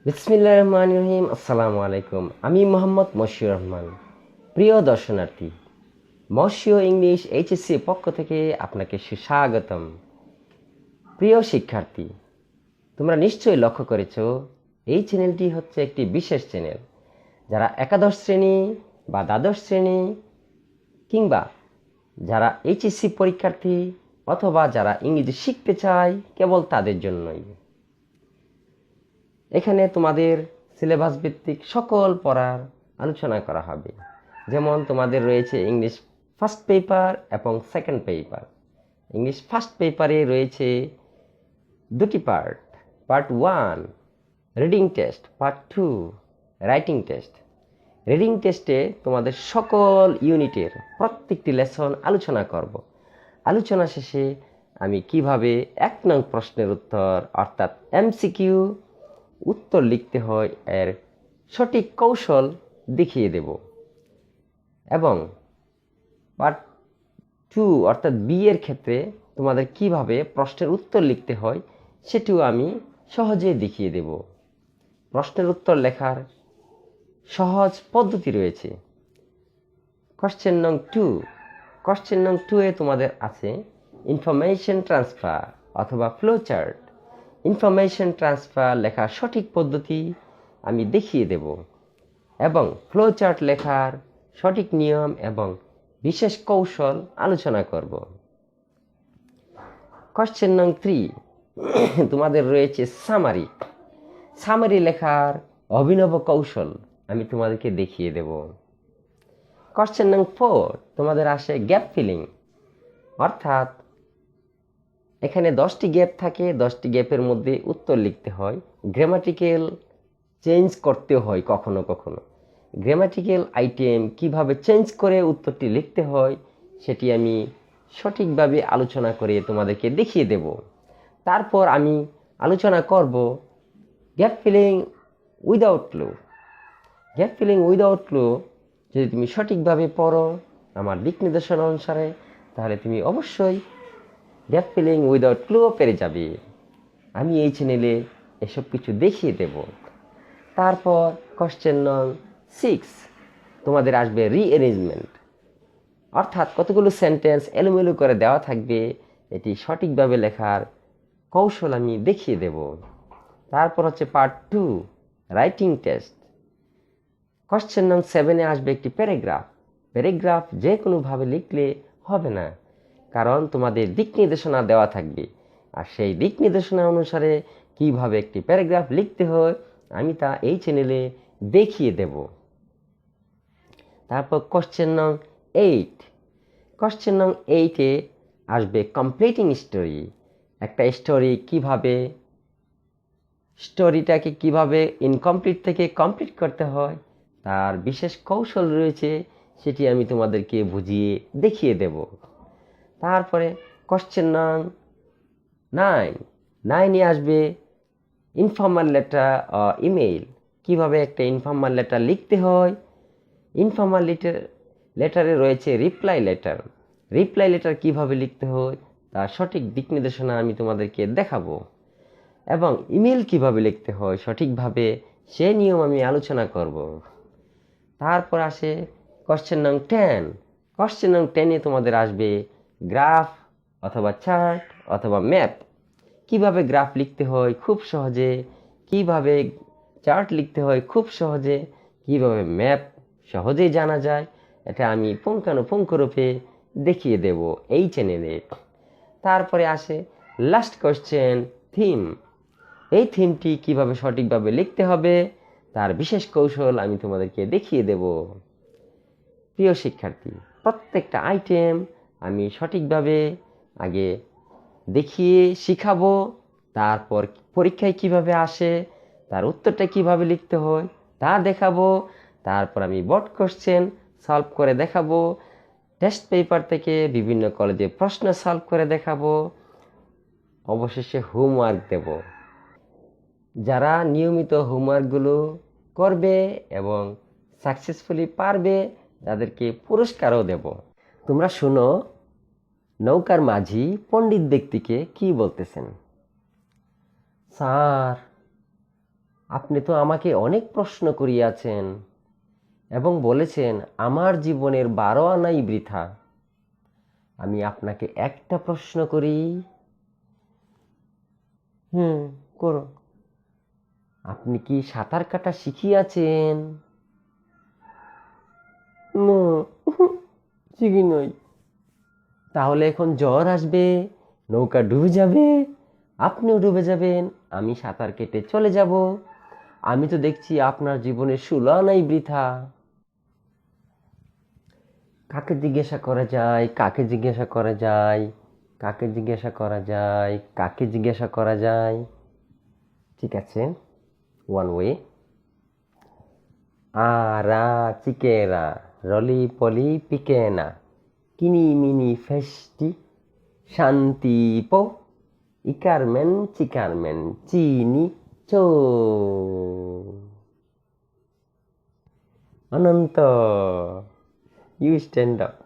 বিসমিল্লাহির রহমানির রহিম। আসসালামু আলাইকুম। আমি মোহাম্মদ মশিউর রহমান। প্রিয় দর্শনার্থী, মসিউ ইংলিশ এইচএসসি পক্ষ থেকে আপনাকে সুস্বাগতম। প্রিয় শিক্ষার্থী, তোমরা নিশ্চয়ই লক্ষ্য করেছ এই চ্যানেলটি হচ্ছে একটি বিশেষ চ্যানেল। যারা একাদশ শ্রেণী বা দ্বাদশ শ্রেণী কিংবা যারা এইচএসসি পরীক্ষার্থী অথবা যারা ইংরেজি শিখতে চায় কেবল তাদের জন্যই। এখানে তোমাদের সিলেবাস ভিত্তিক সকল পড়ার আলোচনা করা হবে। যেমন তোমাদের রয়েছে ইংলিশ ফার্স্ট পেপার এবং সেকেন্ড পেপার। ইংলিশ ফার্স্ট পেপারে রয়েছে দুটি part. Part 1 reading test, part 2 writing test. Reading টেস্টে তোমাদের সকল ইউনিটের প্রত্যেকটি লেসন আলোচনা করব। আলোচনা শেষে আমি কিভাবে 1 নং প্রশ্নের উত্তর অর্থাৎ এমসিকিউ উত্তর লিখতে হয় এর সঠিক কৌশল দেখিয়ে দেব এবং পার্ট 2 অর্থাৎ বি এর ক্ষেত্রে তোমাদের কিভাবে প্রশ্নের উত্তর লিখতে হয় সেটিও আমি সহজে দেখিয়ে দেব। প্রশ্নের উত্তর লেখার সহজ পদ্ধতি রয়েছে। কোশ্চেন নং 2, কোশ্চেন নং 2 এ তোমাদের আছে ইনফরমেশন ট্রান্সফার অথবা ফ্লো চার্ট। ইনফরমেশন ট্রান্সফার লেখার সঠিক পদ্ধতি আমি দেখিয়ে দেব এবং ফ্লো চার্ট লেখার সঠিক নিয়ম এবং বিশেষ কৌশল আলোচনা করব। কোশ্চেন নং 3 তোমাদের রয়েছে সামারি। সামারি লেখার অভিনব কৌশল আমি তোমাদেরকে দেখিয়ে দেব। কোশ্চেন নং 4 তোমাদের আসে গ্যাপ ফিলিং, অর্থাৎ এখানে 10টি গ্যাপ থাকে, 10টি গ্যাপের মধ্যে উত্তর লিখতে হয়। গ্রামাটিক্যাল চেঞ্জ করতে হয় কখনো কখনো। গ্রামাটিক্যাল আইটেম কিভাবে চেঞ্জ করে উত্তরটি লিখতে হয় সেটি আমি সঠিকভাবে আলোচনা করে তোমাদেরকে দেখিয়ে দেব। তারপর আমি আলোচনা করব gap filling without clue. Gap filling without clue যদি তুমি সঠিকভাবে পড়ো আমার দিক নির্দেশনা অনুসারে, তাহলে তুমি অবশ্যই গ্যাপ ফিলিং উইদাউট ক্লুও পেরে যাবে। আমি এই চ্যানেলে এসব কিছু দেখিয়ে দেব। তারপর কোশ্চেন নং 6 তোমাদের আসবে রিঅ্যারেঞ্জমেন্ট, অর্থাৎ কতগুলো সেন্টেন্স এলোমেলো করে দেওয়া থাকবে, এটি সঠিকভাবে লেখার কৌশল আমি দেখিয়ে দেব। তারপর হচ্ছে পার্ট 2 রাইটিং টেস্ট। কোশ্চেন নং 7 আসবে একটি প্যারাগ্রাফ। প্যারাগ্রাফ যে কোনোভাবে লিখলে হবে না, কারণ তোমাদের দিক নির্দেশনা দেওয়া থাকবে, আর সেই দিক নির্দেশনা অনুসারে কিভাবে একটি প্যারাগ্রাফ লিখতে হয় আমি তা এই চ্যানেলে দেখিয়ে দেব। তারপর কোশ্চেন নং 8, কোশ্চেন নং 8-এ আসবে কমপ্লিটিং স্টোরি। একটা স্টোরি কিভাবে স্টোরিটাকে কিভাবে ইনকমপ্লিট থেকে কমপ্লিট করতে হয় তার বিশেষ কৌশল রয়েছে, সেটি আমি তোমাদেরকে বুঝিয়ে দেখিয়ে দেব। তারপরে কোশ্চেন নং 9 আসবে ইনফর্মাল লেটার ও ইমেইল। কিভাবে একটা ইনফর্মাল লেটার লিখতে হয়। ইনফর্মাল লেটারে রয়েছে রিপ্লাই লেটার। রিপ্লাই লেটার কিভাবে লিখতে হয় তার সঠিক দিক নির্দেশনা আমি তোমাদেরকে দেখাবো এবং ইমেল কিভাবে লিখতে হয় সঠিকভাবে সে নিয়ম আমি আলোচনা করব। তারপর আসে কোশ্চেন নং 10। কোশ্চেন নং 10-এ তোমাদের আসবে গ্রাফ অথবা চার্ট অথবা ম্যাপ। কিভাবে গ্রাফ লিখতে হয় খুব সহজে, কিভাবে চার্ট লিখতে হয় খুব সহজে, কিভাবে ম্যাপ সহজেই জানা যায়, এটা আমি পুঙ্খানুপুঙ্খরূপে দেখিয়ে দেব এই চ্যানেলে। তারপরে আসে লাস্ট কোশ্চেন থিম। এই থিমটি কিভাবে সঠিকভাবে লিখতে হবে তার বিশেষ কৌশল আমি তোমাদেরকে দেখিয়ে দেব। প্রিয় শিক্ষার্থী, প্রত্যেকটা আইটেম আমি সঠিকভাবে আগে দেখিয়ে শিখাবো, তারপর পরীক্ষায় কিভাবে আসে তার উত্তরটা কিভাবে লিখতে হয় তা দেখাবো। তারপর আমি বোর্ড কোশ্চেন সলভ করে দেখাবো, টেস্ট পেপার থেকে বিভিন্ন কলেজে প্রশ্ন সলভ করে দেখাবো, অবশেষে হোমওয়ার্ক দেব। যারা নিয়মিত হোমওয়ার্কগুলো করবে এবং সাকসেসফুলি পারবে তাদেরকে পুরস্কারও দেব। তোমরা শুনো নৌকার মাঝি পণ্ডিত ব্যক্তিকে কি বলতেছেন। স্যার, আপনি তো আমাকে অনেক প্রশ্ন করিয়াছেন এবং বলেছেন আমার জীবনের 12 আনাই বৃথা। আমি আপনাকে একটা প্রশ্ন করি। করো। আপনি কি সাঁতার কাটা শিখিয়াছেন? না, শিখি নই। তাহলে এখন ঝড় আসবে, নৌকা ডুবে যাবে, আপনিও ডুবে যাবেন, আমি সাঁতার কেটে চলে যাব। আমি তো দেখছি আপনার জীবনের 16 আনাই বৃথা। কাকে জিজ্ঞাসা করা যায়, কাকে জিজ্ঞাসা করা যায়, কাকে জিজ্ঞাসা করা যায়, কাকে জিজ্ঞাসা করা যায়? ঠিক আছে, ওয়ান ওয়ে। আরা চিকেরা রলি পলি পিকেনা কিনি মিনি ফেস্টি শান্তি পো ইকারমেন চিকারমেন চিনি চো। অনন্ত, you stand up.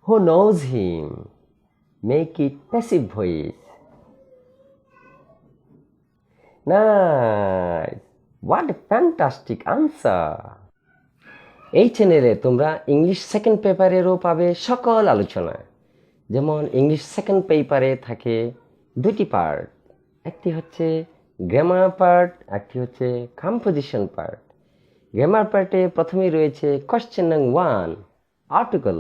Who knows him? Make it passive voice. Nice. What a fantastic answer. এই চ্যানেলে তোমরা ইংলিশ সেকেন্ড পেপারেরও পাবে সকল আলোচনা। যেমন ইংলিশ সেকেন্ড পেপারে থাকে দুটি পার্ট, একটি হচ্ছে গ্রামার পার্ট, একটি হচ্ছে কম্পোজিশন পার্ট। গ্রামার পার্টে প্রথমেই রয়েছে কোয়েশ্চেন নং 1 আর্টিকেল।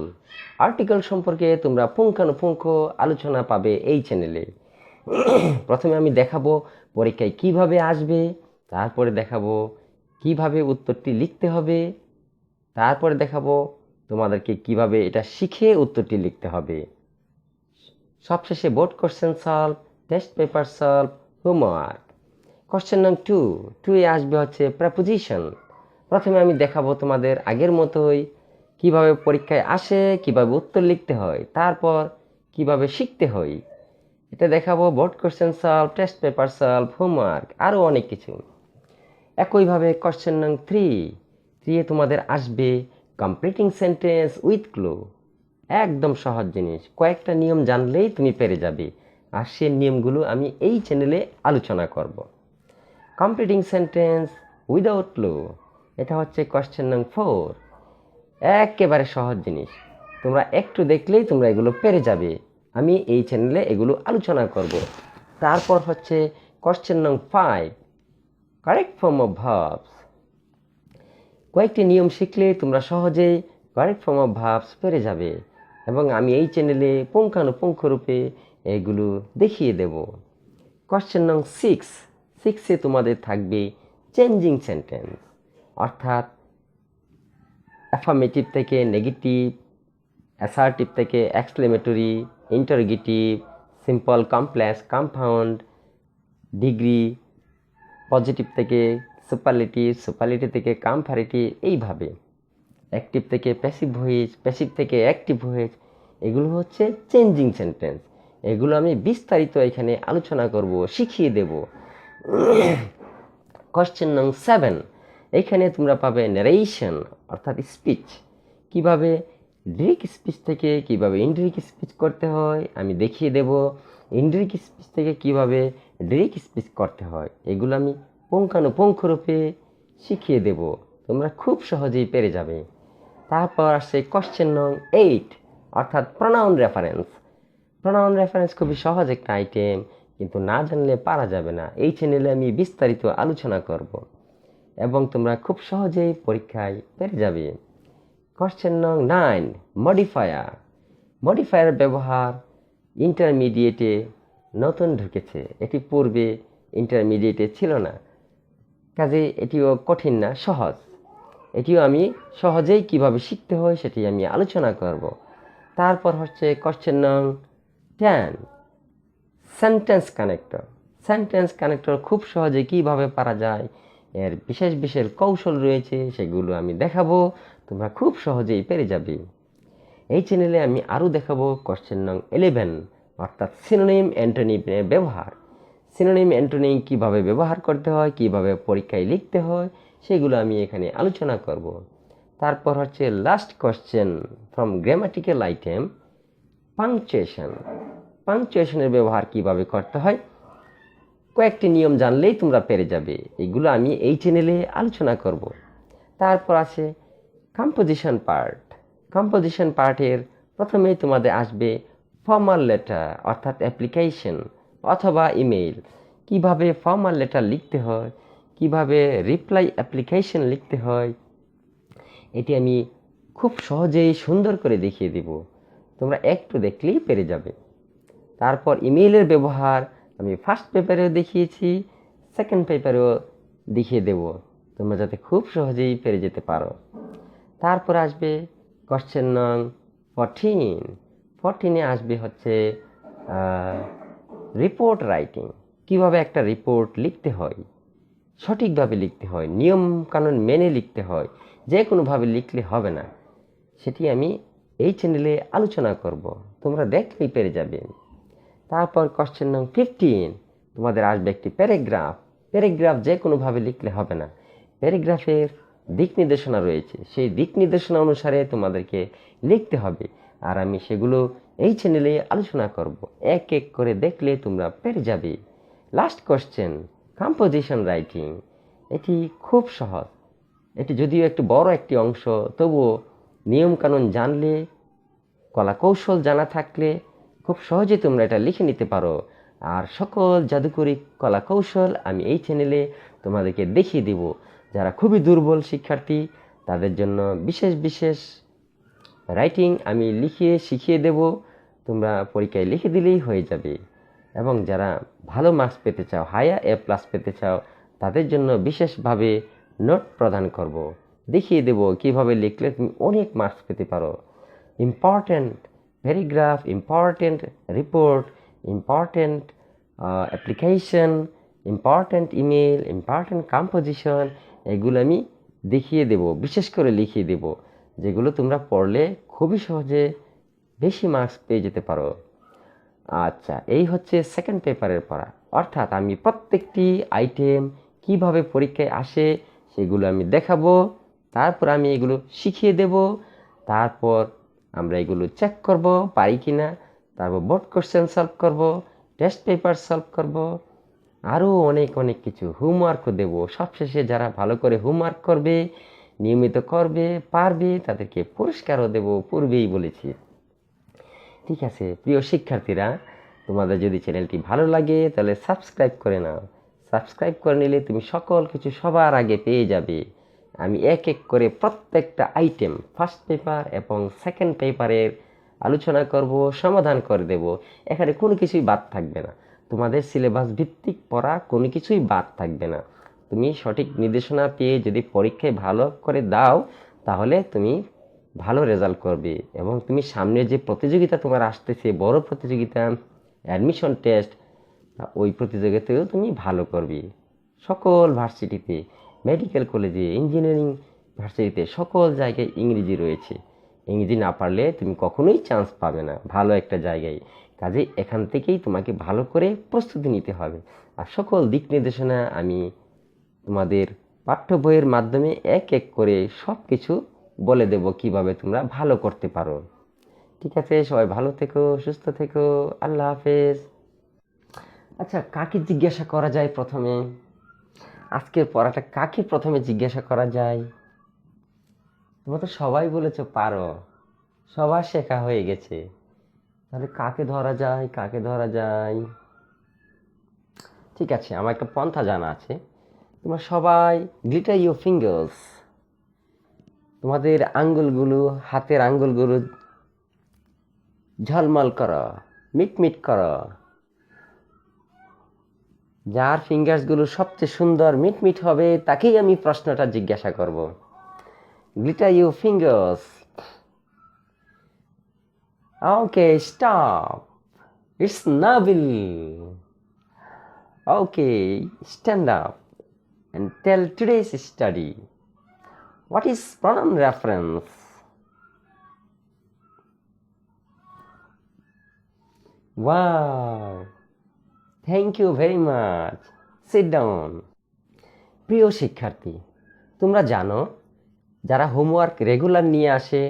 আর্টিকেল সম্পর্কে তোমরা পুঙ্খানুপুঙ্খ আলোচনা পাবে এই চ্যানেলে। প্রথমে আমি দেখাবো পরীক্ষায় কিভাবে আসবে, তারপরে দেখাবো কিভাবে উত্তরটি লিখতে হবে, তারপরে দেখাবো তোমাদেরকে কিভাবে এটা শিখে উত্তরটি লিখতে হবে। সবশেষে board question solve, test paper solve, homework. Question নং 2 এ আসবে হচ্ছে প্রেপোজিশন। প্রথমে আমি দেখাবো তোমাদের আগের মতোই কিভাবে পরীক্ষায় আসে, কিভাবে উত্তর লিখতে হয়, তারপর কিভাবে শিখতে হয়। এটা দেখাবো board question solve, test paper solve, homework, আরও অনেক কিছু। একইভাবে কোশ্চেন নং 3 এ তোমাদের আসবে কমপ্লিটিং সেন্টেন্স উইথ ক্লু। একদম সহজ জিনিস, কয়েকটা নিয়ম জানলেই তুমি পেরে যাবে, আর সেই নিয়মগুলো আমি এই চ্যানেলে আলোচনা করব। কমপ্লিটিং সেন্টেন্স উইদাউট ক্লু, এটা হচ্ছে কোশ্চেন নং 4। একেবারে সহজ জিনিস, তোমরা একটু দেখলেই তোমরা এগুলো পেরে যাবে, আমি এই চ্যানেলে এগুলো আলোচনা করব। তারপর হচ্ছে কোশ্চেন নং 5 কারেক্ট ফর্ম অফ ভার্বস। কয়েকটি নিয়ম শিখলে তোমরা সহজেই কারেক্ট ফর্ম অফ ভার্বস পেরে যাবে, এবং আমি এই চ্যানেলে পুঙ্খানুপুঙ্খ রূপে এগুলো দেখিয়ে দেব। কোশ্চেন নং 6 তোমাদের থাকবে চেঞ্জিং সেন্টেন্স, অর্থাৎ অ্যাফার্মেটিভ থেকে নেগেটিভ, অ্যাসার্টিভ থেকে exclamatory, interrogative, simple, complex, compound, degree, positive থেকে সুপারলেটিভ, সুপারলেটিভ থেকে কম্পারেটিভ, এইভাবে অ্যাক্টিভ থেকে প্যাসিভ ভয়েস, প্যাসিভ থেকে অ্যাক্টিভ ভয়েস, এগুলো হচ্ছে চেঞ্জিং সেন্টেন্স। এগুলো আমি বিস্তারিত এখানে আলোচনা করব, শিখিয়ে দেব। কোশ্চেন নং 7, এখানে তোমরা পাবে ন্যারেশন, অর্থাৎ স্পিচ। কিভাবে ডিরেক্ট স্পিচ থেকে কিভাবে ইনডিরেক্ট স্পিচ করতে হয় আমি দেখিয়ে দেব, ইনডিরেক্ট স্পিচ থেকে কিভাবে ডিরেক্ট স্পিচ করতে হয় এগুলো আমি পুঙ্খানুপুঙ্খ রূপে শিখিয়ে দেব, তোমরা খুব সহজেই পেরে যাবে। তারপর আসছে কোশ্চেন নং 8, অর্থাৎ প্রোনাউন রেফারেন্স। প্রোনাউন রেফারেন্স খুবই সহজ একটা আইটেম, কিন্তু না জানলে পারা যাবে না। এই চ্যানেলে আমি বিস্তারিত আলোচনা করব এবং তোমরা খুব সহজেই পরীক্ষায় পেরে যাবে। কোশ্চেন নং 9 মডিফায়ার। মডিফায়ার ব্যবহার ইন্টারমিডিয়েটে নতুন ঢুকেছে, এটি পূর্বে ইন্টারমিডিয়েটে ছিল না, কাজে এটিও কঠিন না, সহজ। এটিও আমি সহজেই কিভাবে শিখতে হয় সেটি আমি আলোচনা করব। তারপর হচ্ছে কোশ্চেন নং 10 সেন্টেন্স কানেক্টর। সেন্টেন্স কানেক্টর খুব সহজে কিভাবে পারা যায়, এর বিশেষ বিশেষ কৌশল রয়েছে, সেগুলো আমি দেখাবো, তোমরা খুব সহজেই পেরে যাবে। এই চ্যানেলে আমি আরও দেখাবো কোশ্চেন নং 11, অর্থাৎ সিনোনিম অ্যান্টোনিমের ব্যবহার। সিনোনিম অ্যান্টোনিম কিভাবে ব্যবহার করতে হয়, কিভাবে পরীক্ষায় লিখতে হয়, সেগুলো আমি এখানে আলোচনা করব। তারপর হচ্ছে last question from grammatical item punctuation. পাংচুয়েশনের ব্যবহার কিভাবে করতে হয় কয়েকটি নিয়ম জানলেই তোমরা পেরে যাবে। এগুলো আমি এই চ্যানেলে আলোচনা করব। তারপর আছে কম্পোজিশন পার্ট। কম্পোজিশন পার্টের প্রথমেই তোমাদের আসবে ফর্মাল লেটার অর্থাৎ অ্যাপ্লিকেশন অথবা ইমেইল। কিভাবে ফর্মাল লেটার লিখতে হয়, কিভাবে রিপ্লাই অ্যাপ্লিকেশন লিখতে হয়, এটি আমি খুব সহজেই সুন্দর করে দেখিয়ে দেব। তোমরা একটু দেখলেই পেরে যাবে। তারপর ইমেইলের ব্যবহার আমি ফার্স্ট পেপারেও দেখিয়েছি, সেকেন্ড পেপারেও দেখিয়ে দেব, তোমরা যাতে খুব সহজেই পেরে যেতে পারো। তারপর আসবে কোশ্চেন নং 14। 14-এ আসবে হচ্ছে রিপোর্ট রাইটিং। কিভাবে একটা রিপোর্ট লিখতে হয়, সঠিকভাবে লিখতে হয়, নিয়ম কানুন মেনে লিখতে হয়, যে কোনোভাবে লিখলে হবে না, সেটি আমি এই চ্যানেলে আলোচনা করব। তোমরা দেখলেই পেরে যাবে। তারপর কোশ্চেন নং 15, তোমাদের আসবে একটি প্যারাগ্রাফ। প্যারাগ্রাফ যে কোনোভাবে লিখলে হবে না, প্যারাগ্রাফের দিক নির্দেশনা রয়েছে, সেই দিক নির্দেশনা অনুসারে তোমাদেরকে লিখতে হবে, আর আমি সেগুলো এই চ্যানেলে আলোচনা করব। এক এক করে দেখলে তোমরা পেরে যাবে। Last question composition writing. এটি খুব সহজ, এটি যদিও একটু বড় একটি অংশ, তবুও নিয়মকানুন জানলে, কলা কৌশল জানা থাকলে খুব সহজে তোমরা এটা লিখে নিতে পারো। আর সকল জাদুকরী কলা কৌশল আমি এই চ্যানেলে তোমাদেরকে দেখিয়ে দেব। যারা খুবই দুর্বল শিক্ষার্থী তাদের জন্য বিশেষ বিশেষ রাইটিং আমি লিখিয়ে শিখিয়ে দেব, তোমরা পরীক্ষায় লিখে দিলেই হয়ে যাবে। এবং যারা ভালো মার্কস পেতে চাও, হায়ার A+ পেতে চাও, তাদের জন্য বিশেষভাবে নোট প্রদান করব, দেখিয়ে দেব কিভাবে লিখলে তুমি অনেক মার্কস পেতে পারো। Important paragraph, important report, important application, important email, important composition, এগুলো আমি দেখিয়ে দেব, বিশেষ করে লিখিয়ে দেব, যেগুলো তোমরা পড়লে খুবই সহজে বেশি মার্কস পেয়ে যেতে পারো। আচ্ছা, এই হচ্ছে সেকেন্ড পেপারের পড়া, অর্থাৎ আমি প্রত্যেকটি আইটেম কিভাবে পরীক্ষায় আসে সেগুলো আমি দেখাবো, তারপর আমি এগুলো শিখিয়ে দেব, তারপর আমরা এগুলো চেক করব পারি কিনা, তারপর বোর্ড কোশ্চেন সলভ করব, টেস্ট পেপার সলভ করব, আরও অনেক অনেক কিছু হোমওয়ার্কও দেব। সবশেষে যারা ভালো করে হোমওয়ার্ক করবে, নিয়মিত করবে, পারবে, তাদেরকে পুরস্কারও দেব, পূর্বেই বলেছি। ঠিক আছে প্রিয় শিক্ষার্থীরা, তোমাদের যদি চ্যানেলটি ভালো লাগে তাহলে সাবস্ক্রাইব করে নাও। সাবস্ক্রাইব করে নিলে তুমি সকল কিছু সবার আগে পেয়ে যাবে। আমি এক এক করে প্রত্যেকটা আইটেম ফার্স্ট পেপার এবং সেকেন্ড পেপারের আলোচনা করব, সমাধান করে দেব। এখানে কোনো কিছুই বাদ থাকবে না, তোমাদের সিলেবাস ভিত্তিক পড়া কোনো কিছুই বাদ থাকবে না। তুমি সঠিক নির্দেশনা পেয়ে যদি পরীক্ষায় ভালো করে দাও তাহলে তুমি ভালো রেজাল্ট করবে, এবং তুমি সামনে যে প্রতিযোগিতা তোমার আসতেছে, বড় প্রতিযোগিতা, অ্যাডমিশন টেস্ট, ওই প্রতিযোগিতাতেও তুমি ভালো করবে। সকল ভার্সিটিতে, মেডিকেল কলেজে, ইঞ্জিনিয়ারিং ভার্সিটিতে সকল জায়গায় ইংরেজি রয়েছে। ইংরেজি না পারলে তুমি কখনোই চান্স পাবে না ভালো একটা জায়গায়। কাজে এখান থেকেই তোমাকে ভালো করে প্রস্তুতি নিতে হবে। আর সকল দিক নির্দেশনা আমি তোমাদের পাঠ্য বইয়ের মাধ্যমে এক এক করে সব কিছু বলে দেব কিভাবে তোমরা ভালো করতে পারো। ঠিক আছে, সবাই ভালো থেকো, সুস্থ থেকো, আল্লাহ হাফেজ। আচ্ছা, কাকে জিজ্ঞাসা করা যায় প্রথমে? আজকের পড়াটা কাকে প্রথমে জিজ্ঞাসা করা যায়? তোমরা তো সবাই বলেছো পারো, সবার শেখা হয়ে গেছে, তাহলে কাকে ধরা যায়, কাকে ধরা যায়? ঠিক আছে, আমার একটা পন্থা জানা আছে। তোমরা সবাই গ্লিটার ইউর ফিঙ্গার্স, তোমাদের আঙ্গুলগুলো, হাতের আঙ্গুলগুলো ঝলমল করো, মিটমিট করো। যার ফিঙ্গার্সগুলো সবচেয়ে সুন্দর মিটমিট হবে তাকেই আমি প্রশ্নটা জিজ্ঞাসা করব। Glitter your fingers. Okay, stop, it's Nabil. Okay, stand up and tell today's study. What is pronoun reference? Wow, thank you very much. Sit down. প্রিয় শিক্ষার্থী, তোমরা জানো যারা হোমওয়ার্ক রেগুলার নিয়ে আসে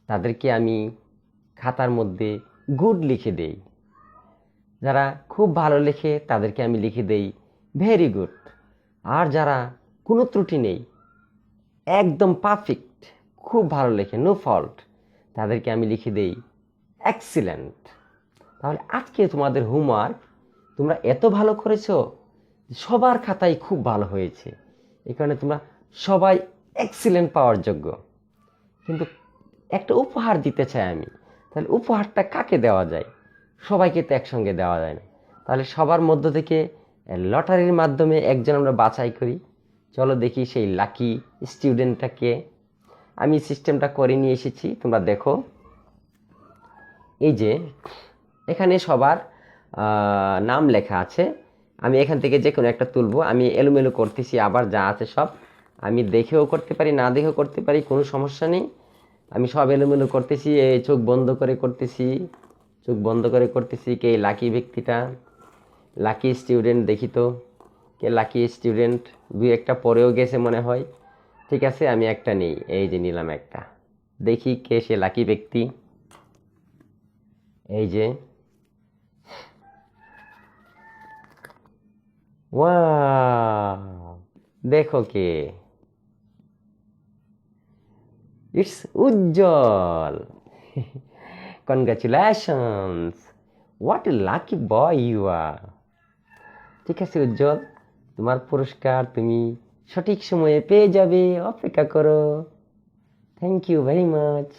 তাদেরকে আমি খাতার মধ্যে গুড লিখে দেই। যারা খুব ভালো লেখে তাদেরকে আমি লিখে দেই ভেরি গুড। আর যারা কোনো ত্রুটি নেই, একদম পারফেক্ট, খুব ভালো লেখে, নো ফল্ট, তাদেরকে আমি লিখে দেই এক্সিলেন্ট। তাহলে আজকে তোমাদের হোমওয়ার্ক তোমরা এত ভালো করেছো, সবার খাতায় খুব ভালো হয়েছে, এই কারণে তোমরা সবাই এক্সিলেন্ট পাওয়ার যোগ্য। কিন্তু একটা উপহার দিতে চাই আমি, তাহলে উপহারটা কাকে দেওয়া যায়? সবাইকে তো একসঙ্গে দেওয়া যায় না। তাহলে সবার মধ্য থেকে লটারির মাধ্যমে একজন আমরা বাছাই করি। চলো দেখি সেই লাকি স্টুডেন্টটাকে। আমি সিস্টেমটা করে নিয়ে এসেছি, তোমরা দেখো। এই যে এখানে সবার নাম লেখা আছে। আমি এখান থেকে যে কোনো একটা তুলবো। আমি এলোমেলো করতেছি, আবার যা আছে সব আমি দেখেও করতে পারি, না দেখেও করতে পারি, কোনো সমস্যা নেই। আমি সব এলোমেলো করতেছি, এই চোখ বন্ধ করে করতেছি, চোখ বন্ধ করে করতেছি। কে লাকি ব্যক্তিটা, লাকি স্টুডেন্ট, দেখি তো কে লাকি স্টুডেন্ট। দুই একটা পরেও গেছে মনে হয়। ঠিক আছে, আমি একটা নেই, এই যে নিলাম একটা। দেখি কে সে লাকি ব্যক্তি। এই যে, ওয়াও, দেখো কে, it's Ujjwal. Congratulations, what a lucky boy you are. ঠিক আছে উজ্জ্বল, তোমার পুরস্কার তুমি সঠিক সময়ে পেয়ে যাবে, অপেক্ষা করো। Thank you very much.